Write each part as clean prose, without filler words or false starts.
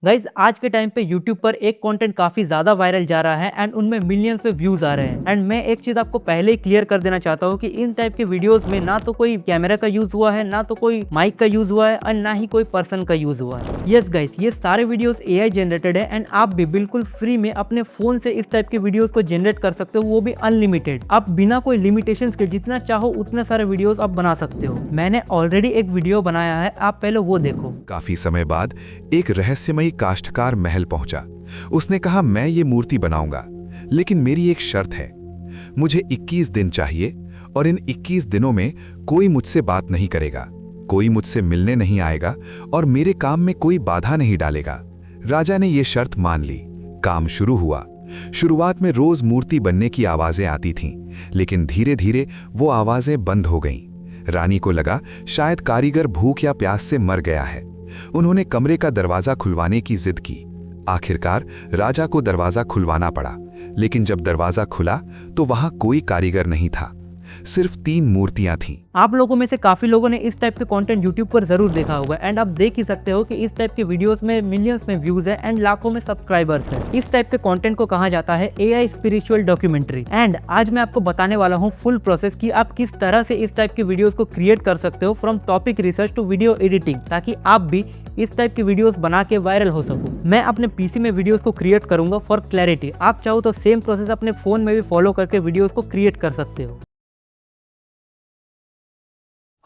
Guys आज के time पे यूट्यूब पर एक कंटेंट काफी ज्यादा वायरल जा रहा है एंड उनमें मिलियंस में व्यूज आ रहे हैं। एंड मैं एक चीज आपको पहले ही क्लियर कर देना चाहता हूँ कि इन टाइप के वीडियोस में ना तो कोई कैमरा का यूज हुआ है, ना तो कोई माइक का यूज हुआ है और ना ही कोई पर्सन का यूज हुआ है। यस गाइज, ये सारे वीडियोस एआई जनरेटेड है एंड आप भी बिल्कुल फ्री में अपने फोन से इस टाइप के वीडियोस को जनरेट कर सकते हो, वो भी अनलिमिटेड। आप बिना कोई लिमिटेशंस के जितना चाहो उतने सारे वीडियोस आप बना सकते हो। मैंने ऑलरेडी एक वीडियो बनाया है, आप पहले वो देखो। काफी समय बाद एक रहस्यमयी काष्ठकार महल पहुंचा। उसने कहा, मैं ये मूर्ति बनाऊंगा, लेकिन मेरी एक शर्त है। मुझे 21 दिन चाहिए और इन 21 दिनों में कोई मुझसे बात नहीं करेगा, कोई मुझसे मिलने नहीं आएगा और मेरे काम में कोई बाधा नहीं डालेगा। राजा ने ये शर्त मान ली। काम शुरू हुआ। शुरुआत में रोज मूर्ति बनने की आवाजें आती थीं, लेकिन धीरे धीरे वो आवाजें बंद हो गईं। रानी को लगा शायद कारीगर भूख या प्यास से मर गया है। उन्होंने कमरे का दरवाजा खुलवाने की जिद की। आखिरकार राजा को दरवाजा खुलवाना पड़ा, लेकिन जब दरवाजा खुला तो वहां कोई कारीगर नहीं था, सिर्फ 3 मूर्तियां थीं। आप लोगों में से काफी लोगों ने इस टाइप के कंटेंट यूट्यूब पर जरूर देखा होगा एंड आप देख ही सकते हो कि इस टाइप के वीडियोस में मिलियंस में व्यूज है एंड लाखों में सब्सक्राइबर्स है। इस टाइप के कंटेंट को कहा जाता है एआई स्पिरिचुअल डॉक्यूमेंट्री। एंड आज मैं आपको बताने वाला हूँ फुल प्रोसेस कि आप किस तरह से इस टाइप के वीडियोस को क्रिएट कर सकते हो, from topic research to video editing, ताकि आप भी इस टाइप की वीडियोस बना के वायरल हो सकूं। मैं अपने पीसी में वीडियोस को क्रिएट करूंगा फॉर क्लैरिटी। आप चाहो तो सेम प्रोसेस अपने फोन में भी फॉलो करके वीडियोस को क्रिएट कर सकते हो।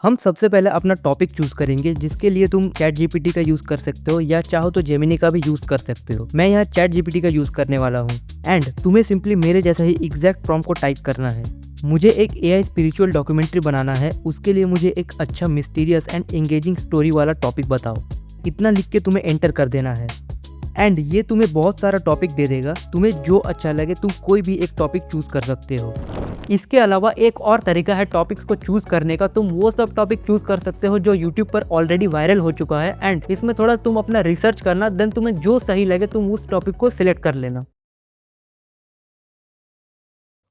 हम सबसे पहले अपना टॉपिक चूज करेंगे, जिसके लिए तुम चैट जीपीटी का यूज कर सकते हो या चाहो तो जेमिनी का भी यूज कर सकते हो। मैं यहाँ चैट जीपीटी का यूज करने वाला हूँ एंड तुम्हें सिंपली मेरे जैसा ही एग्जैक्ट प्रॉम्प्ट को टाइप करना है। मुझे एक एआई स्पिरिचुअल डॉक्यूमेंट्री बनाना है, उसके लिए मुझे एक अच्छा मिस्टीरियस एंड एंगेजिंग स्टोरी वाला टॉपिक बताओ। इतना लिख के तुम्हें एंटर कर देना है एंड ये तुम्हें बहुत सारा टॉपिक दे देगा। तुम्हें जो अच्छा लगे तुम कोई भी एक टॉपिक चूज कर सकते हो। इसके अलावा एक और तरीका है टॉपिक्स को चूज करने का। तुम वो सब टॉपिक चूज कर सकते हो जो यूट्यूब पर ऑलरेडी वायरल हो चुका है एंड इसमें थोड़ा तुम अपना रिसर्च करना, देन तुम्हें जो सही लगे तुम उस टॉपिक को सिलेक्ट कर लेना।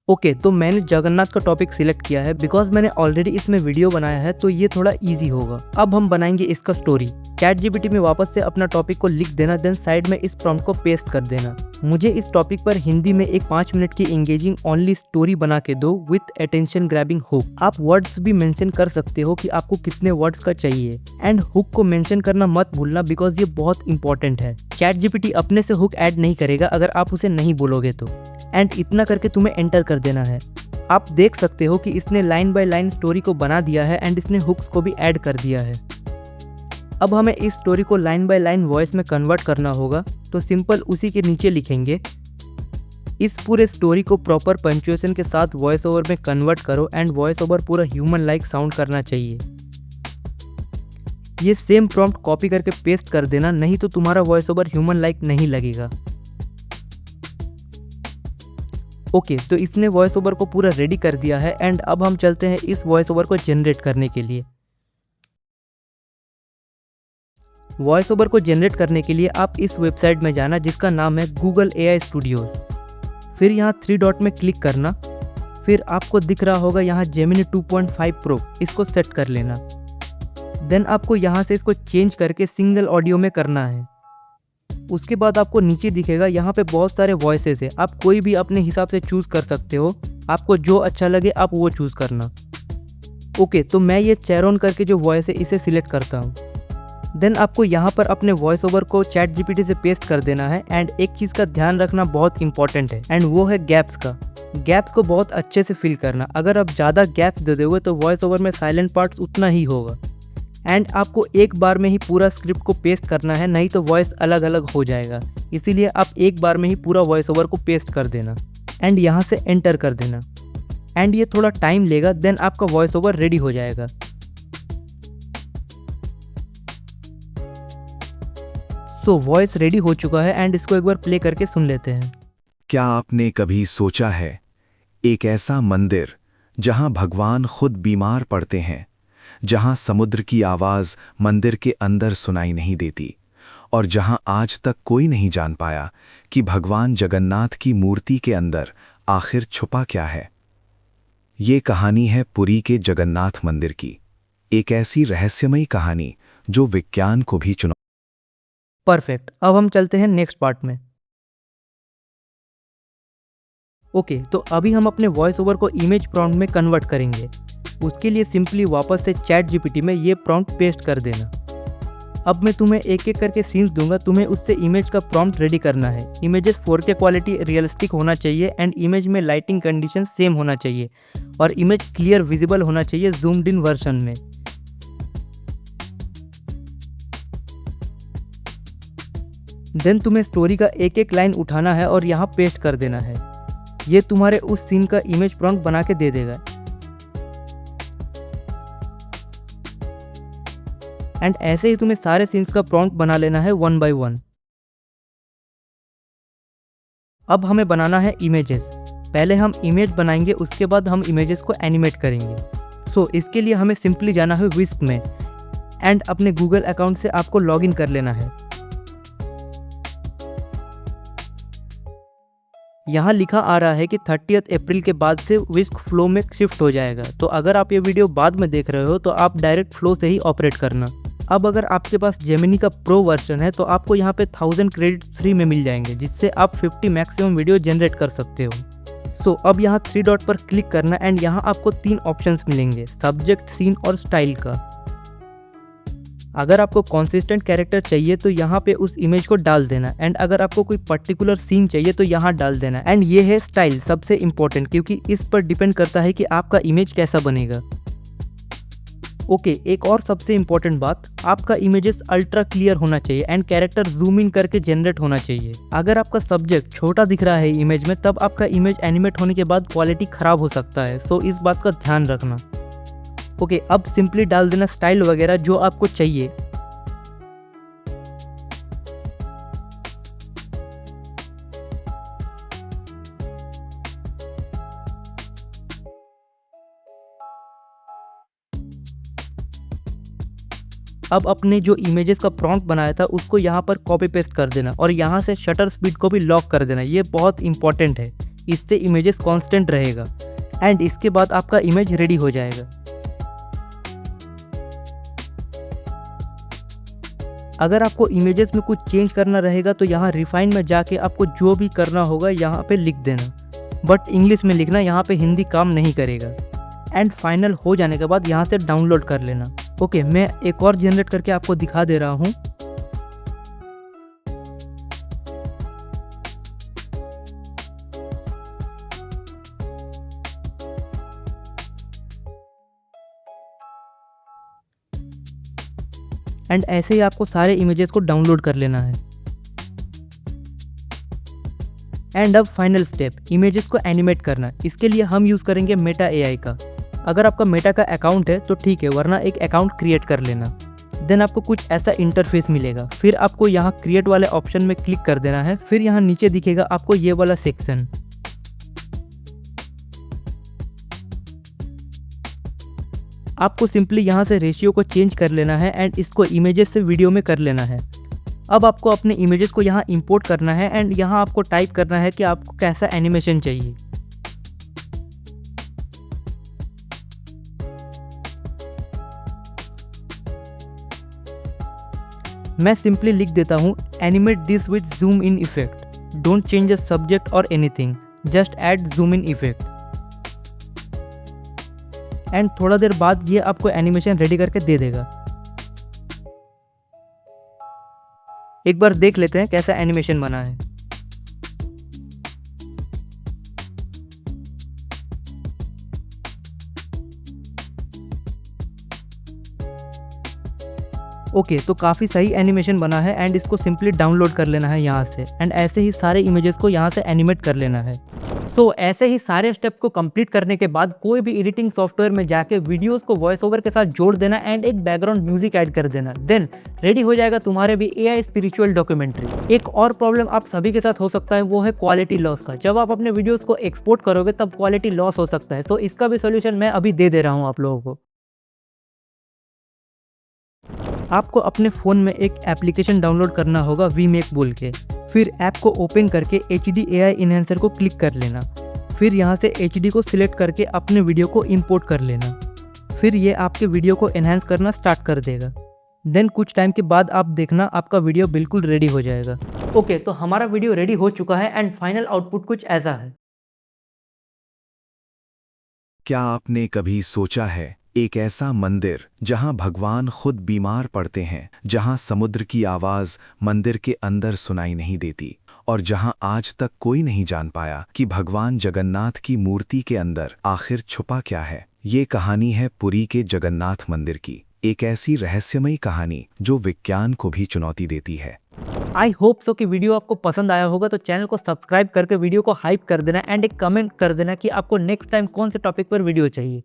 ओके, तो मैंने जगन्नाथ का टॉपिक सिलेक्ट किया है बिकॉज मैंने ऑलरेडी इसमें वीडियो बनाया है, तो ये थोड़ा इजी होगा। अब हम बनाएंगे इसका स्टोरी। चैट जीपीटी में वापस से अपना टॉपिक को लिख देना, देन साइड में इस प्रॉम्प्ट को पेस्ट कर देना। मुझे इस टॉपिक पर हिंदी में एक 5 मिनट की एंगेजिंग ओनली स्टोरी बना के दो विथ अटेंशन ग्रैबिंग हुक। आप वर्ड्स भी मेंशन कर सकते हो कि आपको कितने वर्ड्स का चाहिए एंड हुक को मेंशन करना मत भूलना बिकॉज ये बहुत इंपॉर्टेंट है। चैट जीपीटी अपने से हुक ऐड नहीं करेगा अगर आप उसे नहीं बोलोगे तो। एंड इतना करके तुम्हें एंटर कर देना है। आप देख सकते हो कि इसने लाइन बाय लाइन स्टोरी को बना दिया है एंड इसने हुक्स को भी ऐड कर दिया है। अब हमें इस स्टोरी को लाइन बाय लाइन वॉइस में कन्वर्ट करना होगा, तो सिंपल उसी के नीचे लिखेंगे, इस पूरे स्टोरी को प्रॉपर पंक्चुएशन के साथ वॉइस ओवर में कन्वर्ट करो एंड वॉइस ओवर पूरा ह्यूमन लाइक साउंड करना चाहिए। ये सेम प्रॉम्प्ट कॉपी करके पेस्ट कर देना, नहीं तो तुम्हारा वॉइस ओवर ह्यूमन लाइक नहीं लगेगा। ओके, तो इसने वॉइस ओवर को पूरा रेडी कर दिया है एंड अब हम चलते हैं इस वॉइस ओवर को जनरेट करने के लिए। वॉइस ओवर को जनरेट करने के लिए आप इस वेबसाइट में जाना जिसका नाम है गूगल एआई स्टूडियोज। फिर यहाँ 3 डॉट में क्लिक करना। फिर आपको दिख रहा होगा यहाँ जेमिनी 2.5 प्रो, इसको सेट कर लेना। देन आपको यहाँ से इसको चेंज करके सिंगल ऑडियो में करना है। उसके बाद आपको नीचे दिखेगा, यहाँ पे बहुत सारे वॉइसेस है, आप कोई भी अपने हिसाब से चूज कर सकते हो। आपको जो अच्छा लगे आप वो चूज करना। ओके, तो मैं ये चैरोन करके जो वॉइस है इसे सिलेक्ट करता हूँ। देन आपको यहाँ पर अपने वॉइस ओवर को चैट जीपीटी से पेस्ट कर देना है एंड एक चीज़ का ध्यान रखना बहुत इंपॉर्टेंट है एंड वो है गैप्स का। गैप्स को बहुत अच्छे से फिल करना। अगर आप ज़्यादा गैप्स दे दोगे तो वॉइस ओवर में साइलेंट पार्ट्स उतना ही होगा एंड आपको एक बार में ही पूरा स्क्रिप्ट को पेस्ट करना है, नहीं तो वॉइस अलग अलग हो जाएगा। इसीलिए आप एक बार में ही पूरा वॉइस ओवर को पेस्ट कर देना एंड यहाँ से एंटर कर देना एंड ये थोड़ा टाइम लेगा, देन आपका वॉइस ओवर रेडी हो जाएगा। सो वॉइस रेडी हो चुका है एंड इसको एक बार प्ले करके सुन लेते हैं। क्या आपने कभी सोचा है, एक ऐसा मंदिर जहां भगवान खुद बीमार पड़ते हैं, जहां समुद्र की आवाज मंदिर के अंदर सुनाई नहीं देती और जहां आज तक कोई नहीं जान पाया कि भगवान जगन्नाथ की मूर्ति के अंदर आखिर छुपा क्या है। ये कहानी है पुरी के जगन्नाथ मंदिर की, एक ऐसी रहस्यमयी कहानी जो विज्ञान को भी परफेक्ट। अब हम चलते हैं नेक्स्ट पार्ट में। ओके, तो अभी हम अपने वॉइस ओवर को इमेज प्रॉम्प्ट में कन्वर्ट करेंगे। उसके लिए सिंपली वापस से चैट जीपीटी में ये प्रॉम्प्ट पेस्ट कर देना। अब मैं तुम्हें एक एक करके सीन्स दूंगा, तुम्हें उससे इमेज का प्रॉम्प्ट रेडी करना है। इमेजेस 4K क्वालिटी रियलिस्टिक होना चाहिए एंड इमेज में लाइटिंग कंडीशन सेम होना चाहिए और इमेज क्लियर विजिबल होना चाहिए जूम्ड इन वर्जन में। देन तुम्हें स्टोरी का एक एक लाइन उठाना है और यहाँ पेस्ट कर देना है। ये तुम्हारे उस सीन का इमेज प्रॉम्प्ट बना के दे देगा। एंड ऐसे ही तुम्हें सारे सीन्स का प्रॉम्प्ट बना लेना है 1 by 1। अब हमें बनाना है इमेजेस। पहले हम इमेज बनाएंगे, उसके बाद हम इमेजेस को एनिमेट करेंगे। सो इसके लिए हमें सिंपली जाना है विस्क में एंड अपने गूगल अकाउंट से आपको लॉगिन कर लेना है। यहाँ लिखा आ रहा है कि 30 अप्रैल के बाद से विस्क फ्लो में शिफ्ट हो जाएगा। तो अगर आप ये वीडियो बाद में देख रहे हो तो आप डायरेक्ट फ्लो से ही ऑपरेट करना। अब अगर आपके पास जेमिनी का प्रो वर्जन है तो आपको यहाँ पे 1000 क्रेडिट फ्री में मिल जाएंगे, जिससे आप 50 मैक्सिमम वीडियो जनरेट कर सकते हो। सो अब यहाँ 3 डॉट पर क्लिक करना एंड यहाँ आपको 3 ऑप्शंस मिलेंगे, सब्जेक्ट, सीन और स्टाइल का। अगर आपको कंसिस्टेंट कैरेक्टर चाहिए तो यहाँ पे उस इमेज को डाल देना एंड अगर आपको कोई पर्टिकुलर सीन चाहिए तो यहाँ डाल देना। एंड ये है स्टाइल, सबसे इम्पोर्टेंट, क्योंकि इस पर डिपेंड करता है कि आपका इमेज कैसा बनेगा। ओके, एक और सबसे इम्पोर्टेंट बात, आपका इमेजेस अल्ट्रा क्लियर होना चाहिए एंड कैरेक्टर जूम इन करके जनरेट होना चाहिए। अगर आपका सब्जेक्ट छोटा दिख रहा है इमेज में, तब आपका इमेज एनिमेट होने के बाद क्वालिटी खराब हो सकता है। सो इस बात का ध्यान रखना। ओके, अब सिंपली डाल देना स्टाइल वगैरह जो आपको चाहिए। अब अपने जो इमेजेस का प्रॉम्प्ट बनाया था उसको यहाँ पर कॉपी पेस्ट कर देना और यहाँ से शटर स्पीड को भी लॉक कर देना। ये बहुत इंपॉर्टेंट है, इससे इमेजेस कांस्टेंट रहेगा। एंड इसके बाद आपका इमेज रेडी हो जाएगा। अगर आपको इमेजेस में कुछ चेंज करना रहेगा तो यहाँ रिफाइन में जाके आपको जो भी करना होगा यहाँ पे लिख देना, बट इंग्लिश में लिखना, यहाँ पे हिंदी काम नहीं करेगा। एंड फाइनल हो जाने के बाद यहाँ से डाउनलोड कर लेना। ओके, मैं एक और जनरेट करके आपको दिखा दे रहा हूँ। एंड ऐसे ही आपको सारे इमेजेस को डाउनलोड कर लेना है। एंड अब फाइनल स्टेप, इमेजेस को एनिमेट करना। इसके लिए हम यूज़ करेंगे मेटा एआई का। अगर आपका मेटा का अकाउंट है तो ठीक है, वरना एक अकाउंट क्रिएट कर लेना। देन आपको कुछ ऐसा इंटरफेस मिलेगा। फिर आपको यहाँ क्रिएट वाले ऑप्शन में क्लिक कर देना है। फिर यहाँ नीचे दिखेगा आपको ये वाला सेक्शन। आपको सिंपली यहाँ से रेशियो को चेंज कर लेना है एंड इसको इमेजेस से वीडियो में कर लेना है। अब आपको अपने इमेजेस को यहाँ इंपोर्ट करना है एंड यहाँ आपको टाइप करना है कि आपको कैसा एनिमेशन चाहिए। मैं सिंपली लिख देता हूँ, animate this with zoom in effect, don't change the subject और anything, just add zoom in effect. And थोड़ा देर बाद ये आपको एनिमेशन रेडी करके दे देगा। एक बार देख लेते हैं कैसा एनिमेशन बना है। ओके, तो काफ़ी सही एनिमेशन बना है एंड इसको सिंपली डाउनलोड कर लेना है यहाँ से। एंड ऐसे ही सारे इमेजेस को यहाँ से एनिमेट कर लेना है। सो ऐसे ही सारे स्टेप को कंप्लीट करने के बाद कोई भी एडिटिंग सॉफ्टवेयर में जाके वीडियोस को वॉइस ओवर के साथ जोड़ देना एंड एक बैकग्राउंड म्यूजिक ऐड कर देना। देन रेडी हो जाएगा तुम्हारे भी एआई स्पिरिचुअल डॉक्यूमेंट्री। एक और प्रॉब्लम आप सभी के साथ हो सकता है, वो है क्वालिटी लॉस का। जब आप अपने वीडियोस को एक्सपोर्ट करोगे तब क्वालिटी लॉस हो सकता है। सो इसका भी सोल्यूशन मैं अभी दे रहा हूँ आप लोगों को। आपको अपने फ़ोन में एक एप्लीकेशन डाउनलोड करना होगा वीमेक बोल के। फिर ऐप को ओपन करके HD AI इन्हेंसर को क्लिक कर लेना। फिर यहाँ से HD को सिलेक्ट करके अपने वीडियो को इंपोर्ट कर लेना। फिर ये आपके वीडियो को एनहांस करना स्टार्ट कर देगा। देन कुछ टाइम के बाद आप देखना आपका वीडियो बिल्कुल रेडी हो जाएगा। ओके, तो हमारा वीडियो रेडी हो चुका है एंड फाइनल आउटपुट कुछ ऐसा है। क्या आपने कभी सोचा है एक ऐसा मंदिर जहां भगवान खुद बीमार पड़ते हैं, जहां समुद्र की आवाज मंदिर के अंदर सुनाई नहीं देती और जहां आज तक कोई नहीं जान पाया कि भगवान जगन्नाथ की मूर्ति के अंदर आखिर छुपा क्या है? ये कहानी है पुरी के जगन्नाथ मंदिर की, एक ऐसी रहस्यमयी कहानी जो विज्ञान को भी चुनौती देती है। आई होप सो कि वीडियो आपको पसंद आया होगा, तो चैनल को सब्सक्राइब करके वीडियो को हाइप कर देना एंड एक कमेंट कर देना कि आपको नेक्स्ट टाइम कौन से टॉपिक पर वीडियो चाहिए।